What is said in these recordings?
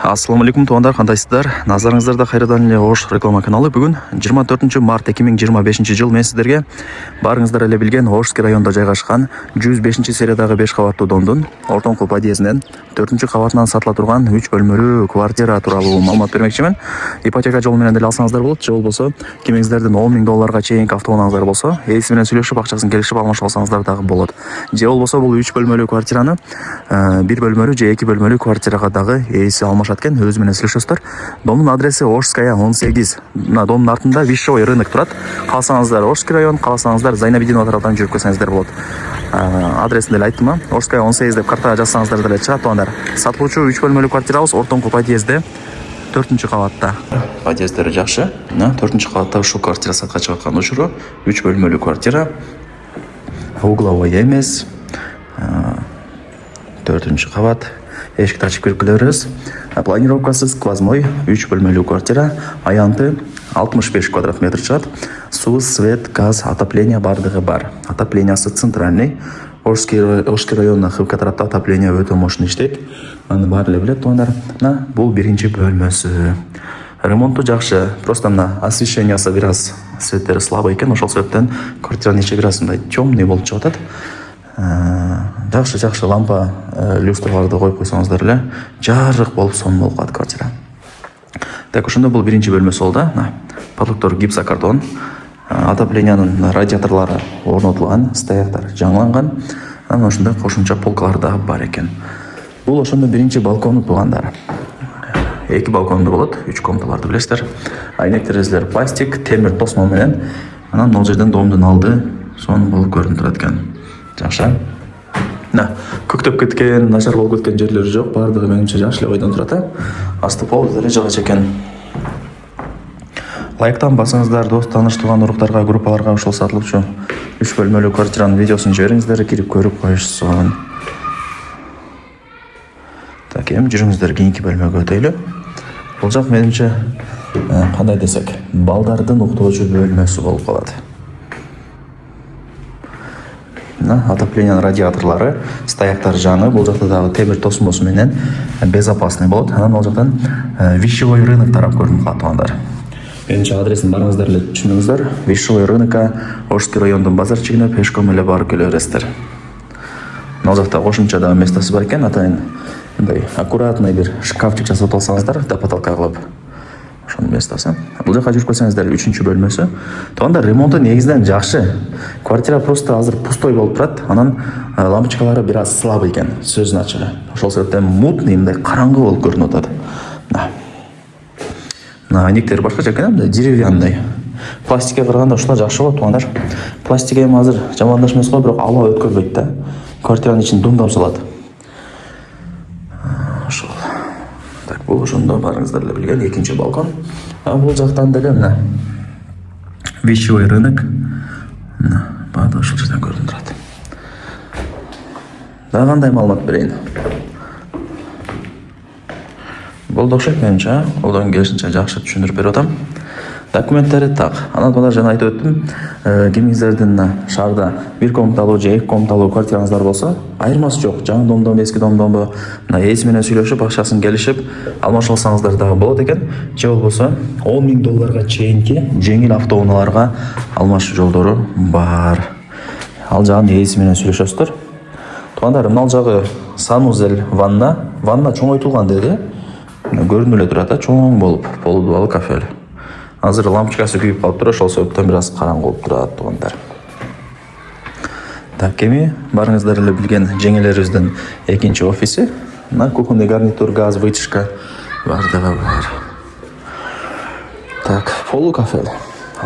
Ассаламу алейкум туугандар, кандайсыздар? Назарыңыздарда кайрадан эле Ош реклама каналы. Бүгүн 24 март 2025 жыл мен сиздерге барыңыздар эле билген Ошский районунда жайгашкан 105 сериядагы 5 кабаттуу домдун ортоңку подъездинен 4 кабатынан сатыла турган 3 бөлмөлүү квартира тууралуу маалымат бермекчимин. Ипотека жолу менен деле алсаңыздар болот, же болбосо кимиңиздердин 10 000 долларга чейинки автоунааңыздар болсо, ээси менен сүйлөшүп акчасын келишип алмашып алсаңыздар дагы болот. Же болбосо бул 3 бөлмөлүү квартираны 1 бөлмөлүү же 2 бөлмөлүү квартирага дагы ээси алмашат экен. Өзү менен сүйлөшөсүздөр. Домдун адреси Ошская 18. Мына домдун артында Вишевой рынок турат. Кааласаңыздар Ошский район, кааласаңыздар Зайнабидинова тарабынан жүрүп келсеңиздер болот. Адресин деле айттым, Ошская 18 деп картага жазсаңыздар деле чыгат туугандар. Сатылуучу 3 бөлмөлүү квартирабыз ортоңку подъездде 4 кабатта. Подъезддери жакшы. 4 кабатта ушул квартира сатка чыгып аткан учуру 3 бөлмөлүү квартира. Угловой эмес. 4 кабат. Эшикти ачып кирип келебиз. Планировкасы сквозной 3 бөлмөлүү квартира. Аянты 65 квадрат метр чыгат. Суу, свет, газ, отопление бардыгы бар. Отоплениясы центральный. Ошский районуна Хывка тарапта отопление өтө мощный иштейт. Аны баары эле билет туугандар. Бул биринчи бөлмөсү. Ремонту жакшы. Просто мына освещениясы бир аз светтери слабый экен. Ошол себептен квартиранын ичи бир аз мындай темный болуп чыгып атат. Жакшы лампа люстраларды коюп койсоңуздар эле жарык болуп сонун болуп калат квартира. Так, ошондо бул биринчи бөлмөсү болду. Потолоктор гипсокартон. Отоплениянын радиаторлору орнотулган, стояктар жаңыланган. Анан ошондой кошумча полкалар дагы бар экен. Бул ошондо биринчи балкону туугандар. 2 балкондо болот, 3 комнаталарды билесиздер. Айнек терезелер пластик, темир тосмо менен. Анан ал жерден домдун алды сонун болуп көрүнүп турат экен. Жакшы. Көктөп кеткен, начар болуп кеткен жерлери жок. Баардыгы менимче жакшы эле ойдон турат. Асты пол деле жыгач экен. Лайктан басыңыздар, дос, тааныш, тууган уруктарга, группаларга ушул сатылуучу 3 бөлмөлүү квартиранын видеосун жибериңиздер, кирип көрүп коюшсун. Так, эми жүрүңүздөр кийинки бөлмөгө өтөйлү. Бул жак менимче кандай десек, балдардын уктоочу бөлмөсү болуп калат. Отоплениянын радиаторлору, стояктар жаңы, бул жакта дагы темир тосмосу менен безопасный болот. Анан ал жактан Вишевой рынок тарап көрүнүп калат туугандар. Менимче адресин барыңыздар эле түшүндүңүздөр. Вишевой рынокко Ошский райондун базарчыгына пешком эле барып келе бересиздер. Ал жакта кошумча дагы местосы бар экен, атайын мындай аккуратный бир шкафчик жасап алсаңыздар до потолка кылып. Ошонун местосы. Бул жака жүрүп келсеңиздер 3 бөлмөсү. Туугандар, ремонту негизинен жакшы. Квартира просто азыр пустой болуп турат. Анан лампочкалары бир аз слабый экен, сөзүн ачыгы. Ошол себептен мутный, мындай караңгы болуп көрүнүп атат. Айнектер башкача экен, мындай деревянный. Пластикке караганда ушулар жакшы болот туугандар. Пластик эми азыр жамандаш эмес го, бирок аба өткөрбөйт да. Квартиранын ичин думдап салат. Ошол. Так, бул ошондо барыңыздар эле билген экинчи балкон. Бул жактан деле мына Вишевой рынок. Баары ушул жерден көрүнүп турат. Дагы кандай маалымат берейин? Болду окшойт менимче, колдон келишинче жакшы түшүндүрүп берип атам. Документтери так. Анан мына жана айтып өттүм, кимиңиздердин шаарда 1 комнаталуу же 2 комнаталуу квартираңыздар болсо, айырмасы жок. Жаңы домдон, эски домдон мына ээси менен сүйлөшүп, акчасын келишип алмашып алсаңыздар дагы болот экен. Же болбосо 10 000 долларга чейинки жеңил автоунааларга алмашуу жолдору бар. Ал жагын ээси менен сүйлөшөсүздөр. Туугандар, мына жагы санузел, ванна чоңойтулган деди. Көрүнүп эле турат, чоң болуп, полудубалы кафель. Азыр лампочкасы күйүп калыптыр, ошол себептен бир аз караңгы болуп турат туугандар. Так, эми барыңыздар эле билген жеңелерибиздин экинчи офиси. Мына кухонный гарнитур, газ, вытяжка бардыгы бар. Так, полу кафель.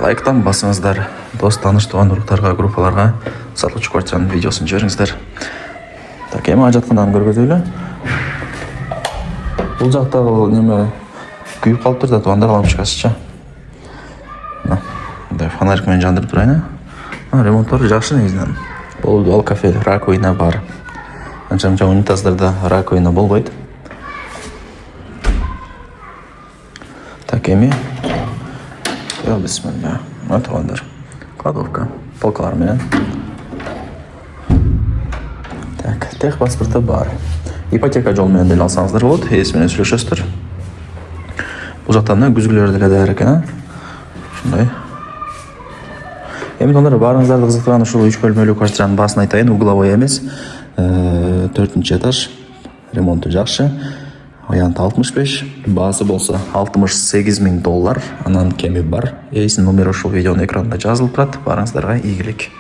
Лайктан басыңыздар, дос, тааныш, тууган уруктарга, группаларга сатылуучу квартиранын видеосун жибериңиздер. Так, эми ажаткандан көргөзөйлү. Бул жакта неме күйүп калыптыр да туугандар, лампочкасычы. Мындай фонарик менен жандырып турайын. Ремонттор жакшы негизинен. Бул кафе, раковина бар. Анча-мынча унитаздарда раковина болбойт. Так, эми бисмилля. Туугандар. Кладовка, полкалар менен. Так, тех паспорту бар. Ипотека жол менен деле алсаңыздар болот, ээси менен сүйлөшөсүздөр. Бул жактан да күзгүлөр деле даяр экен, а? Ушундай. Эми достор, баарыңыздарды кызыктырган ушул 3 бөлмөлүү квартиранын баасын айтайын. Угловой эмес. 4-нчы этаж. Ремонту жакшы. Аянты 65, баасы болсо $68,000. Анан кеми бар. Эйсин номери ушул видеонун экранында жазылып турат. Баарыңыздарга ийгилик.